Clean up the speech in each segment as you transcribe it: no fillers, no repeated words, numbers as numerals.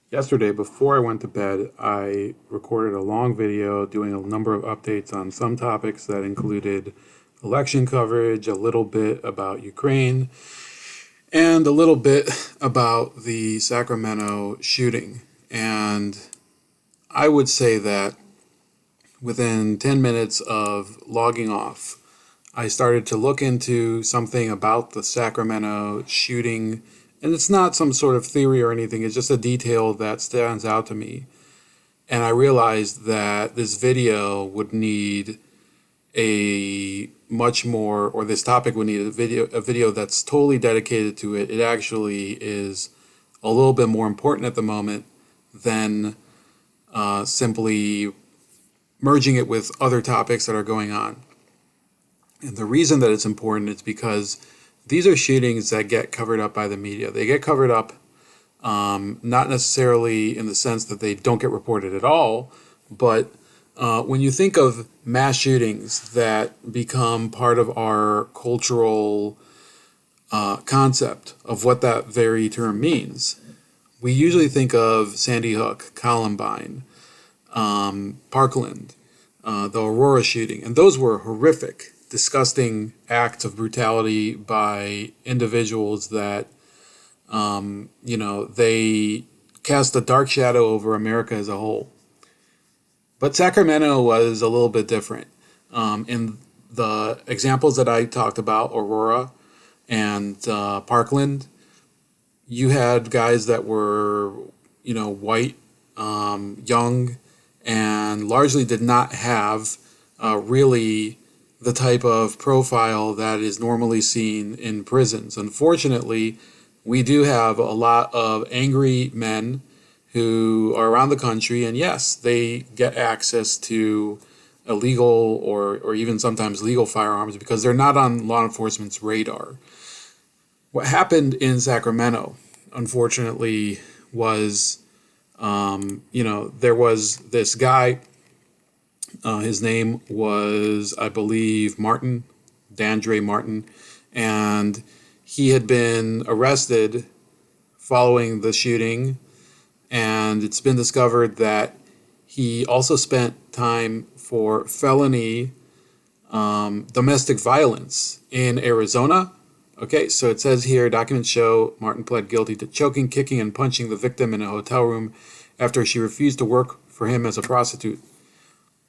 Yesterday, before I went to bed, I recorded a long video doing a number of updates on some topics that included election coverage, a little bit about Ukraine, and a little bit about the Sacramento shooting. And I would say that within 10 minutes of logging off, I started to look into something about the Sacramento shooting. And it's not some sort of theory or anything, it's just a detail that stands out to me. And I realized that this video would need a much more, or this topic would need a video that's totally dedicated to it. It actually is a little bit more important at the moment than simply merging it with other topics that are going on. And the reason that it's important is because these are shootings that get covered up by the media. They get covered up not necessarily in the sense that they don't get reported at all, but when you think of mass shootings that become part of our cultural concept of what that very term means, we usually think of Sandy Hook, Columbine, Parkland, the Aurora shooting, and those were horrific, disgusting acts of brutality by individuals that, they cast a dark shadow over America as a whole. But Sacramento was a little bit different. In the examples that I talked about, Aurora and Parkland, you had guys that were, white, young, and largely did not have really the type of profile that is normally seen in prisons. Unfortunately, we do have a lot of angry men who are around the country, and yes, they get access to illegal or even sometimes legal firearms because they're not on law enforcement's radar. What happened in Sacramento, unfortunately, was, there was this guy. His name was, I believe, Martin, Dandre Martin, and he had been arrested following the shooting, and it's been discovered that he also spent time for felony domestic violence in Arizona. Okay, so it says here, documents show Martin pled guilty to choking, kicking, and punching the victim in a hotel room after she refused to work for him as a prostitute.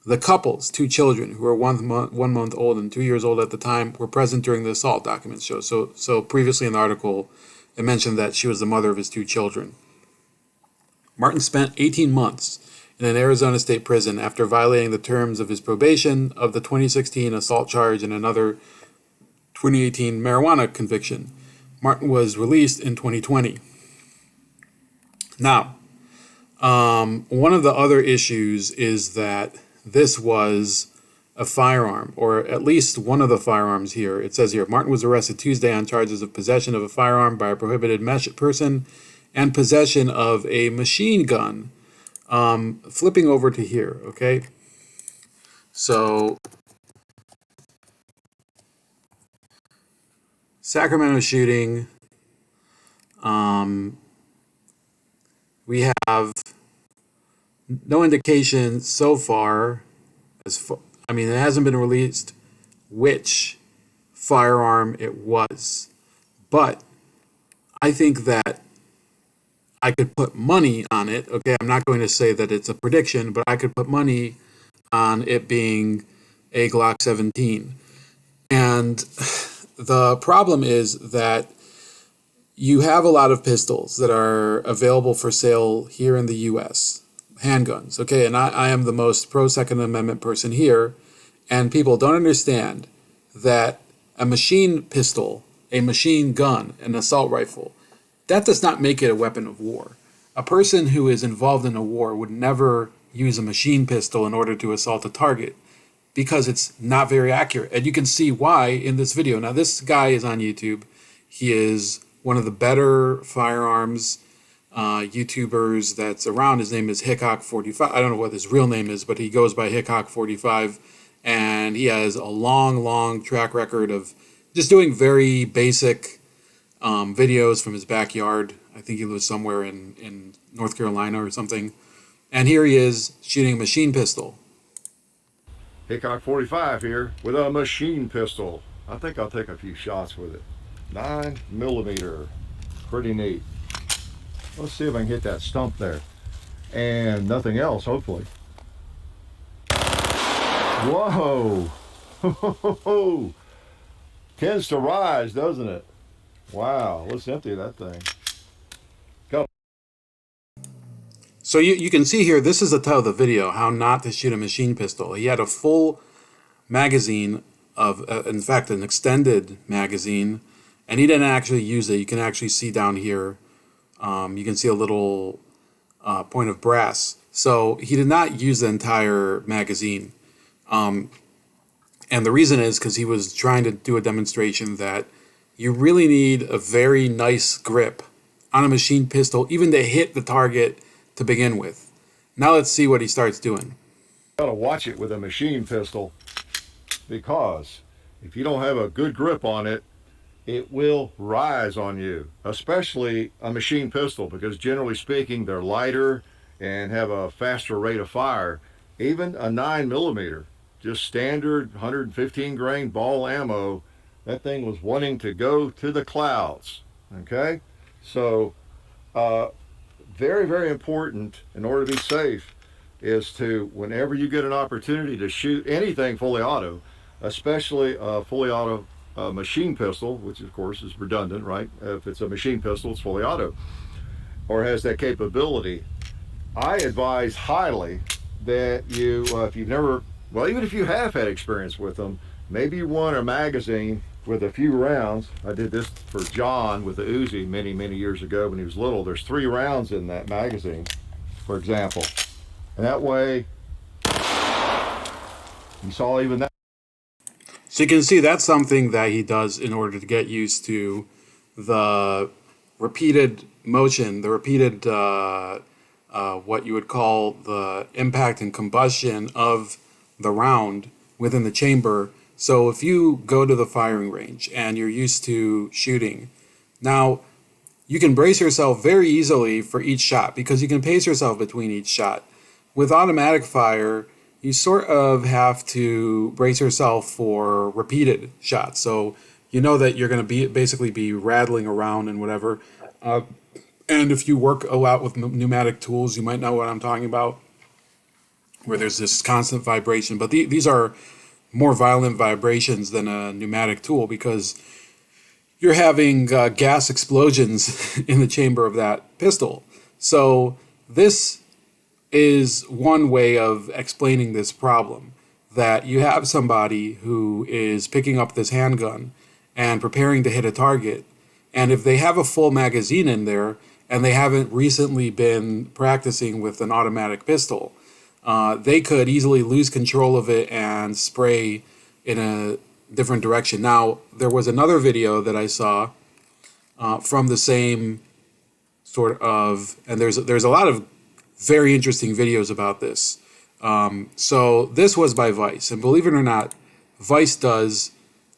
The couple's two children, who were 1 month old and 2 years old at the time, were present during the assault, documents show. So previously in the article, it mentioned that she was the mother of his two children. Martin spent 18 months in an Arizona state prison after violating the terms of his probation of the 2016 assault charge and another 2018 marijuana conviction. Martin was released in 2020. Now, one of the other issues is that this was a firearm, or at least one of the firearms here. It says here, Martin was arrested Tuesday on charges of possession of a firearm by a prohibited person and possession of a machine gun. Flipping over to here, okay? So, Sacramento shooting, we have no indication so far, it hasn't been released which firearm it was. But I think that I could put money on it. Okay, I'm not going to say that it's a prediction, but I could put money on it being a Glock 17. And the problem is that you have a lot of pistols that are available for sale here in the US. Handguns, okay, and I am the most pro-Second Amendment person here, and people don't understand that a machine pistol, a machine gun, an assault rifle, that does not make it a weapon of war. A person who is involved in a war would never use a machine pistol in order to assault a target because it's not very accurate, and you can see why in this video. Now, this guy is on YouTube. He is one of the better firearms YouTubers that's around. His name is Hickok45. I don't know what his real name is, but he goes by Hickok45, and he has a long track record of just doing very basic videos from his backyard. I think he lives somewhere in North Carolina or something. And here he is shooting a machine pistol. Hickok 45 here with a machine pistol. I think I'll take a few shots with it. 9mm. Pretty neat. Let's see if I can hit that stump there. And nothing else, hopefully. Whoa! Tends to rise, doesn't it? Wow, let's empty that thing. Go. So you can see here, this is the title of the video, how not to shoot a machine pistol. He had a full magazine of, in fact, an extended magazine, and he didn't actually use it. You can actually see down here, you can see a little point of brass. So he did not use the entire magazine. And the reason is because he was trying to do a demonstration that you really need a very nice grip on a machine pistol, even to hit the target to begin with. Now let's see what he starts doing. Gotta watch it with a machine pistol, because if you don't have a good grip on it, it will rise on you, especially a machine pistol, because generally speaking, they're lighter and have a faster rate of fire. Even a 9mm, just standard 115 grain ball ammo, that thing was wanting to go to the clouds. Okay, so very, very important in order to be safe is to, whenever you get an opportunity to shoot anything fully auto, especially a fully auto machine pistol, which of course is redundant, right? If it's a machine pistol, it's fully auto, or has that capability. I advise highly that you, if you've never, well, even if you have had experience with them, maybe you want a magazine with a few rounds. I did this for John with the Uzi many, many years ago when he was little. There's 3 rounds in that magazine, for example. And that way, you saw even that. So you can see that's something that he does in order to get used to the repeated motion, the repeated, what you would call the impact and combustion of the round within the chamber. So if you go to the firing range and you're used to shooting, now you can brace yourself very easily for each shot because you can pace yourself between each shot. With automatic fire, you sort of have to brace yourself for repeated shots. So you know that you're going to basically be rattling around and whatever. And if you work a lot with pneumatic tools, you might know what I'm talking about, where there's this constant vibration. But these are more violent vibrations than a pneumatic tool because you're having gas explosions in the chamber of that pistol. So this is one way of explaining this problem, that you have somebody who is picking up this handgun and preparing to hit a target, and if they have a full magazine in there and they haven't recently been practicing with an automatic pistol, they could easily lose control of it and spray in a different direction. Now, there was another video that I saw from the same sort of, and there's a lot of very interesting videos about this. So this was by Vice, and believe it or not, Vice does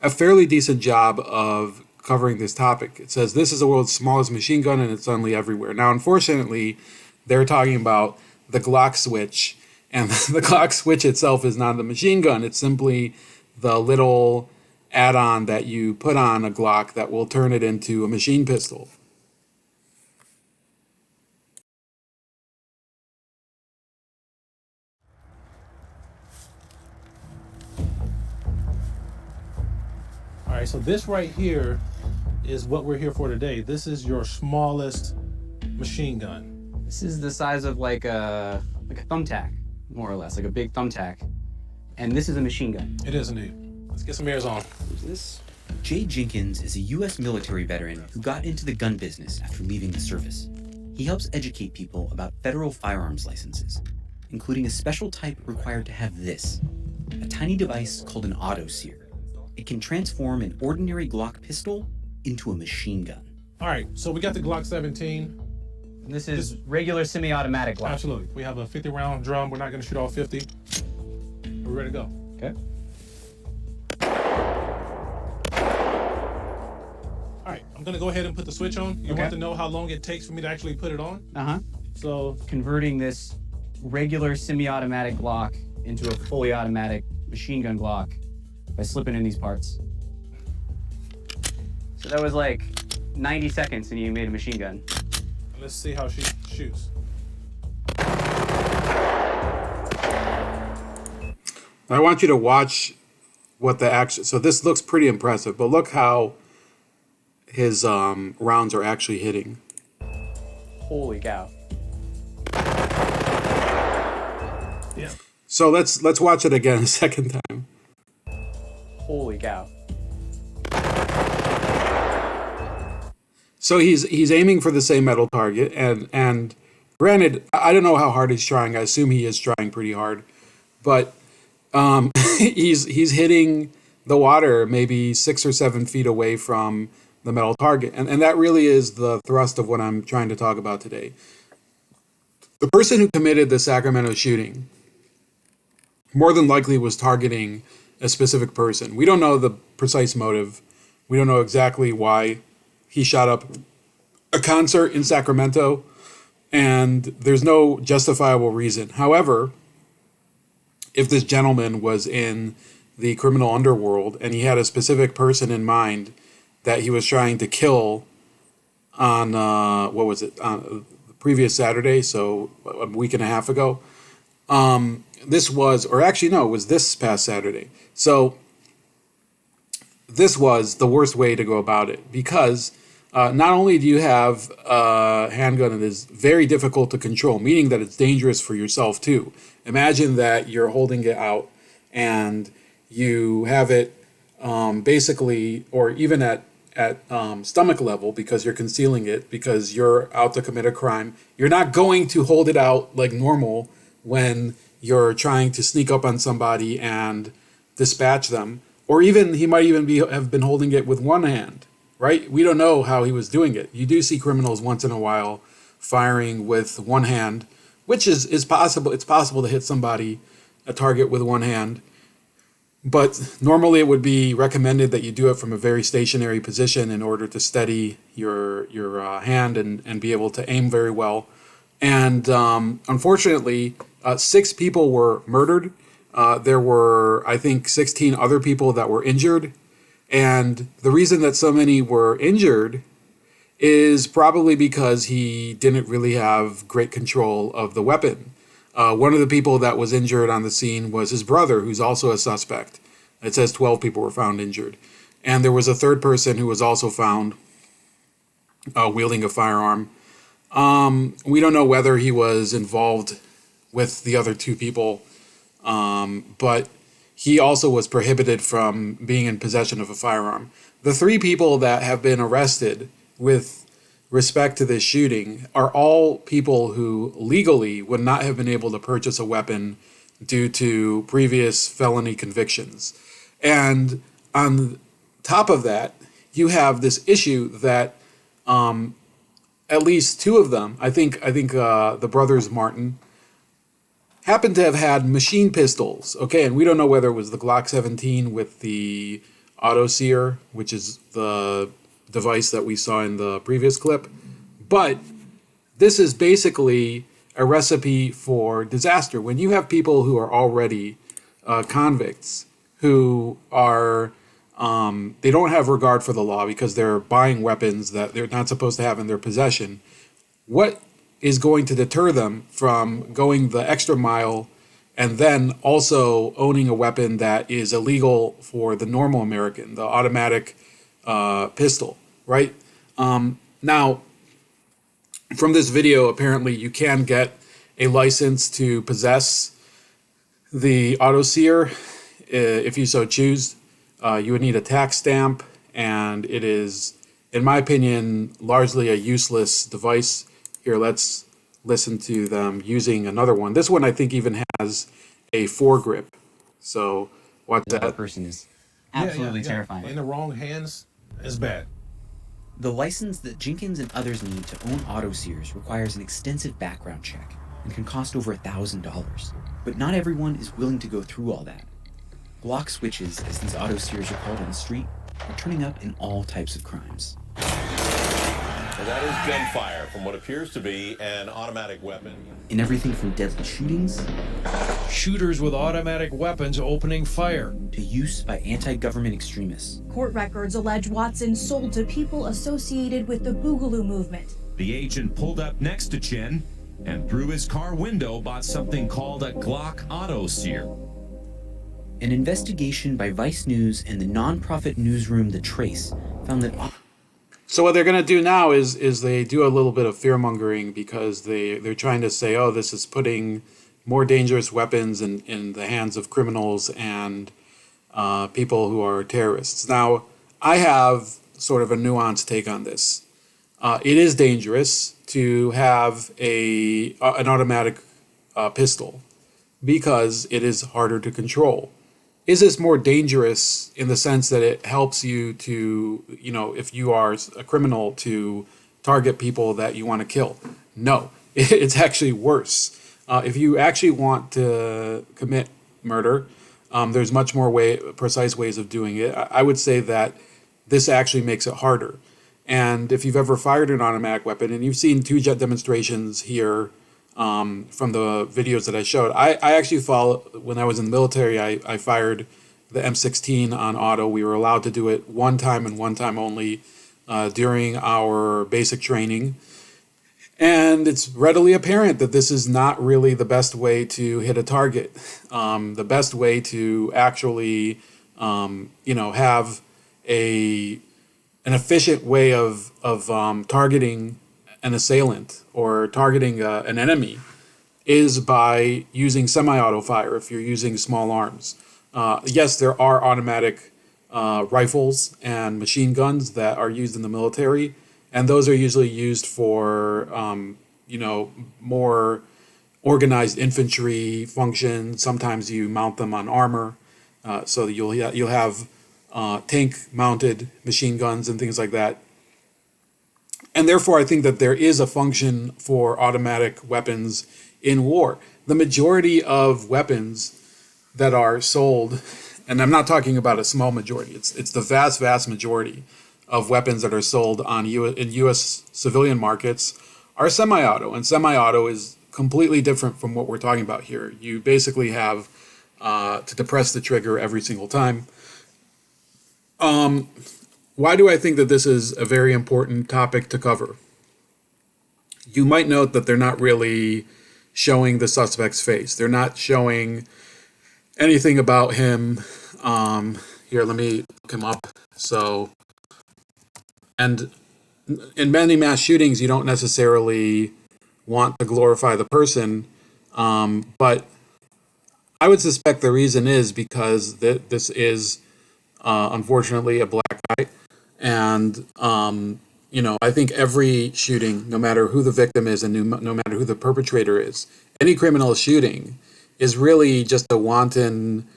a fairly decent job of covering this topic. It says this is the world's smallest machine gun and it's suddenly everywhere. Now, unfortunately, they're talking about the Glock switch, and the Glock switch itself is not the machine gun. It's simply the little add-on that you put on a Glock that will turn it into a machine pistol. All right, so this right here is what we're here for today. This is your smallest machine gun. This is the size of like a thumbtack, more or less, like a big thumbtack. And this is a machine gun. It is indeed. Let's get some ears on. Who's this? Jay Jenkins is a U.S. military veteran who got into the gun business after leaving the service. He helps educate people about federal firearms licenses, including a special type required to have this, a tiny device called an auto sear. It can transform an ordinary Glock pistol into a machine gun. All right, so we got the Glock 17. And this is regular semi-automatic Glock. Absolutely. We have a 50-round drum. We're not going to shoot all 50. We're ready to go. Okay. All All right, I'm gonna go ahead and put the switch on. You Okay. want to know how long it takes for me to actually put it on? So Converting this regular semi-automatic Glock into a fully automatic machine gun Glock by slipping in these parts. So that was like 90 seconds and you made a machine gun. let's see how she shoots. I want you to watch what the action. So this looks pretty impressive, but look how his rounds are actually hitting. Holy cow. Yeah. So let's watch it again a second time. Holy cow. So he's aiming for the same metal target, and granted, I don't know how hard he's trying. I assume he is trying pretty hard, but he's hitting the water maybe 6 or 7 feet away from the metal target, and that really is the thrust of what I'm trying to talk about today. The person who committed the Sacramento shooting more than likely was targeting a specific person. We don't know the precise motive. We don't know exactly why he shot up a concert in Sacramento, and there's no justifiable reason. However, if this gentleman was in the criminal underworld and he had a specific person in mind that he was trying to kill on, what was it, on the previous Saturday, so a week and a half ago, this was, or actually no, it was this past Saturday. So this was the worst way to go about it, because not only do you have a handgun that is very difficult to control, meaning that it's dangerous for yourself too. Imagine that you're holding it out and you have it basically, or even at stomach level, because you're concealing it, because you're out to commit a crime. You're not going to hold it out like normal when you're trying to sneak up on somebody and dispatch them. Or even, he might even have been holding it with one hand, right? We don't know how he was doing it. You do see criminals once in a while firing with one hand, which is possible. It's possible to hit somebody, a target, with one hand. But normally it would be recommended that you do it from a very stationary position in order to steady your hand and be able to aim very well. And unfortunately, 6 people were murdered. There were, I think, 16 other people that were injured. And the reason that so many were injured is probably because he didn't really have great control of the weapon. One of the people that was injured on the scene was his brother, who's also a suspect. It says 12 people were found injured. And there was a third person who was also found wielding a firearm. We don't know whether he was involved with the other 2 people, but he also was prohibited from being in possession of a firearm. The 3 people that have been arrested with respect to this shooting are all people who legally would not have been able to purchase a weapon due to previous felony convictions. And on top of that, you have this issue that at least 2 of them, I think the brothers Martin, happened to have had machine pistols. Okay, and we don't know whether it was the Glock 17 with the auto sear, which is the device that we saw in the previous clip. But this is basically a recipe for disaster. When you have people who are already convicts, who are, they don't have regard for the law because they're buying weapons that they're not supposed to have in their possession, what is going to deter them from going the extra mile and then also owning a weapon that is illegal for the normal American, the automatic pistol, right? Now, from this video, apparently you can get a license to possess the auto sear if you so choose. You would need a tax stamp, and it is, in my opinion, largely a useless device. Here, let's listen to them using another one. This one, I think, even has a foregrip. So watch The other that. person is absolutely terrifying. In the wrong hands, it's bad. The license that Jenkins and others need to own auto sears requires an extensive background check and can cost over $1,000. But not everyone is willing to go through all that. Glock switches, as these auto sears are called on the street, are turning up in all types of crimes. And that is gunfire from what appears to be an automatic weapon. In everything from deadly shootings Shooters with automatic weapons opening fire. to use by anti-government extremists. Court records allege Watson sold to people associated with the Boogaloo movement. The agent pulled up next to Chin and through his car window bought something called a Glock auto sear. An investigation by Vice News and the nonprofit newsroom The Trace found that So what they're going to do now is they do a little bit of fear mongering because they're trying to say, oh, this is putting more dangerous weapons in the hands of criminals and people who are terrorists. Now, I have sort of a nuanced take on this. It is dangerous to have an automatic pistol because it is harder to control. Is this more dangerous in the sense that it helps you to, if you are a criminal, to target people that you want to kill? No, it's actually worse. If you actually want to commit murder, there's much more precise ways of doing it. I would say that this actually makes it harder. And if you've ever fired an automatic weapon, and you've seen two jet demonstrations here from the videos that I showed, I actually when I was in the military, I fired the M16 on auto. We were allowed to do it one time and one time only during our basic training. And it's readily apparent that this is not really the best way to hit a target. The best way to actually, have an efficient way of targeting an assailant or targeting an enemy is by using semi-auto fire if you're using small arms. Yes, there are automatic rifles and machine guns that are used in the military, and those are usually used for, more organized infantry function. Sometimes you mount them on armor, so that you'll have tank-mounted machine guns and things like that. And therefore, I think that there is a function for automatic weapons in war. The majority of weapons that are sold, and I'm not talking about a small majority, it's the vast, vast majority of weapons that are sold in U.S. civilian markets are semi-auto. And semi-auto is completely different from what we're talking about here. You basically have to depress the trigger every single time. Why do I think that this is a very important topic to cover? You might note that they're not really showing the suspect's face. They're not showing anything about him. Here, let me look him up. And in many mass shootings, you don't necessarily want to glorify the person, but I would suspect the reason is because this is unfortunately a black guy. And, I think every shooting, no matter who the victim is and no matter who the perpetrator is, any criminal shooting is really just a wanton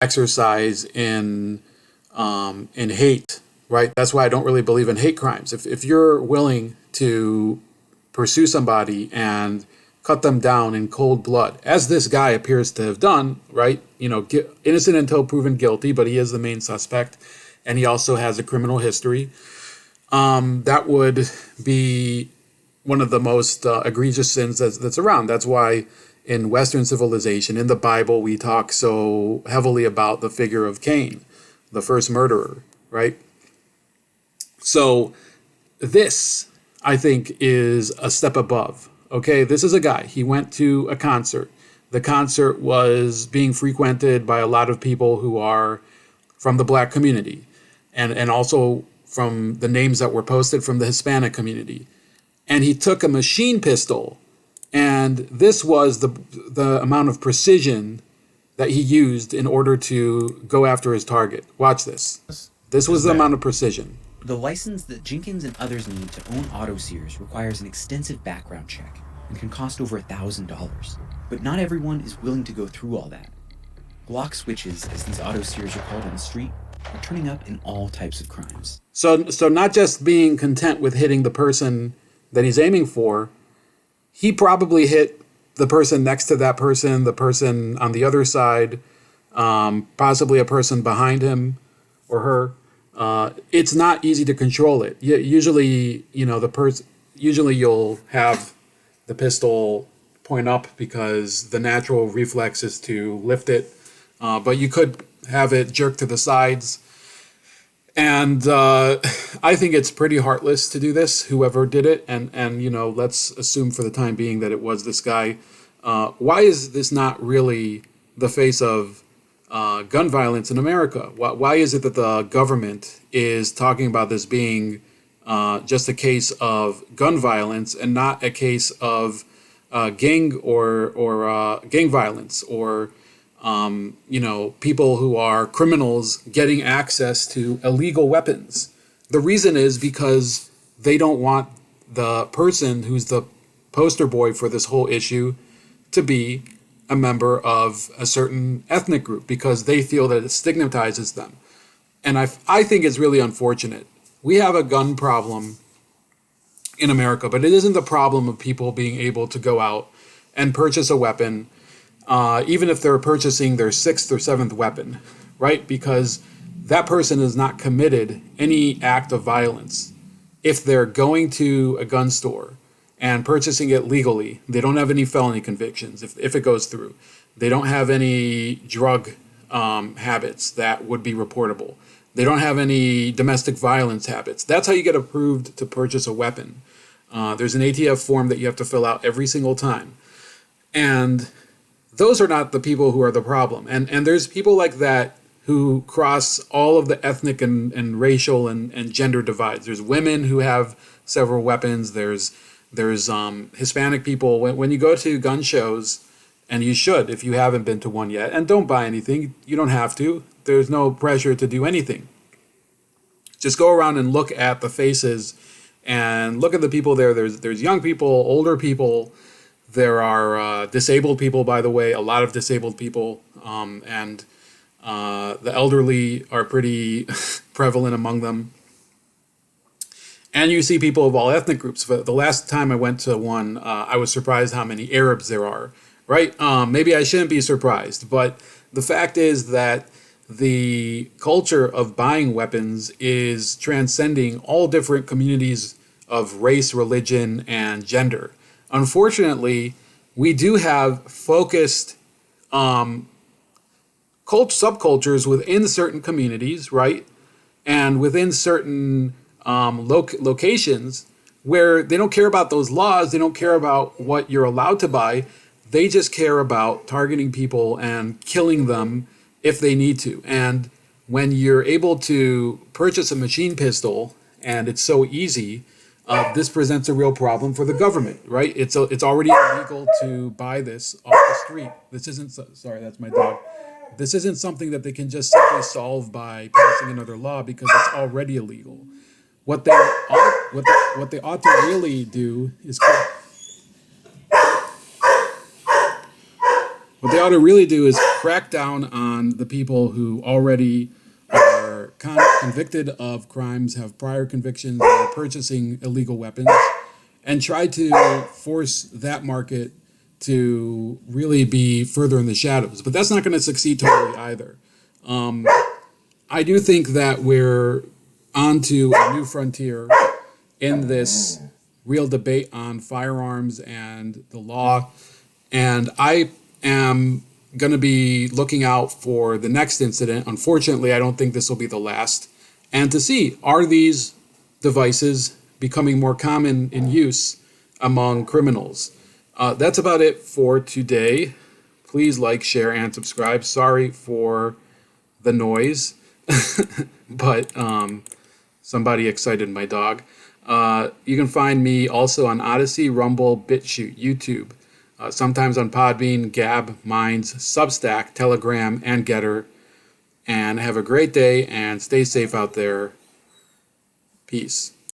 exercise in hate, right? That's why I don't really believe in hate crimes. If you're willing to pursue somebody and cut them down in cold blood, as this guy appears to have done, right? Innocent until proven guilty, but he is the main suspect, and he also has a criminal history. That would be one of the most egregious sins that's around. That's why in Western civilization, in the Bible, we talk so heavily about the figure of Cain, the first murderer, right? So this, I think, is a step above. Okay, this is a guy. He went to a concert. The concert was being frequented by a lot of people who are from the black community, and also from the names that were posted from the Hispanic community. And he took a machine pistol, and this was the amount of precision that he used in order to go after his target. Watch this. This was the amount of precision. The license that Jenkins and others need to own auto sears requires an extensive background check and can cost over $1,000. But not everyone is willing to go through all that. Glock switches, as these auto sears are called on the street, are turning up in all types of crimes. So not just being content with hitting the person that he's aiming for, he probably hit the person next to that person, the person on the other side, possibly a person behind him or her. it's not easy to control it. Usually, usually you'll have the pistol point up because the natural reflex is to lift it, but you could have it jerk to the sides. And I think it's pretty heartless to do this, whoever did it. And let's assume for the time being that it was this guy. Why is this not really the face of gun violence in America? Why is it that the government is talking about this being just a case of gun violence and not a case of gang or gang violence or people who are criminals getting access to illegal weapons? The reason is because they don't want the person who's the poster boy for this whole issue to be a member of a certain ethnic group because they feel that it stigmatizes them. And I think it's really unfortunate. We have a gun problem in America, but it isn't the problem of people being able to go out and purchase a weapon, even if they're purchasing their 6th or 7th weapon, right? Because that person has not committed any act of violence. If they're going to a gun store and purchasing it legally, they don't have any felony convictions if it goes through. They don't have any drug habits that would be reportable. They don't have any domestic violence habits. That's how you get approved to purchase a weapon. There's an ATF form that you have to fill out every single time. And those are not the people who are the problem. And there's people like that who cross all of the ethnic and racial and gender divides. There's women who have several weapons. There's Hispanic people. When you go to gun shows, and you should if you haven't been to one yet, and don't buy anything. You don't have to. There's no pressure to do anything. Just go around and look at the faces and look at the people there. There's young people, older people. There are disabled people, by the way, a lot of disabled people. And the elderly are pretty prevalent among them. And you see people of all ethnic groups. But the last time I went to one, I was surprised how many Arabs there are, right? Maybe I shouldn't be surprised. But the fact is that the culture of buying weapons is transcending all different communities of race, religion, and gender. Unfortunately, we do have focused subcultures within certain communities, right? And within certain locations where they don't care about those laws, they don't care about what you're allowed to buy, they just care about targeting people and killing them if they need to. And when you're able to purchase a machine pistol and it's so easy, this presents a real problem for the government, right? It's already illegal to buy this off the street. This isn't, sorry, that's my dog. This isn't something that they can just simply solve by passing another law because it's already illegal. What they ought to really do is crack down on the people who already are convicted of crimes, have prior convictions, are purchasing illegal weapons, and try to force that market to really be further in the shadows. But that's not going to succeed totally either. I do think that we're onto a new frontier in this real debate on firearms and the law. And I am going to be looking out for the next incident. Unfortunately, I don't think this will be the last. And to see, are these devices becoming more common in use among criminals? That's about it for today. Please like, share, and subscribe. Sorry for the noise, but somebody excited my dog. You can find me also on Odyssey, Rumble, BitChute, YouTube. Sometimes on Podbean, Gab, Minds, Substack, Telegram, and Getter. And have a great day and stay safe out there. Peace.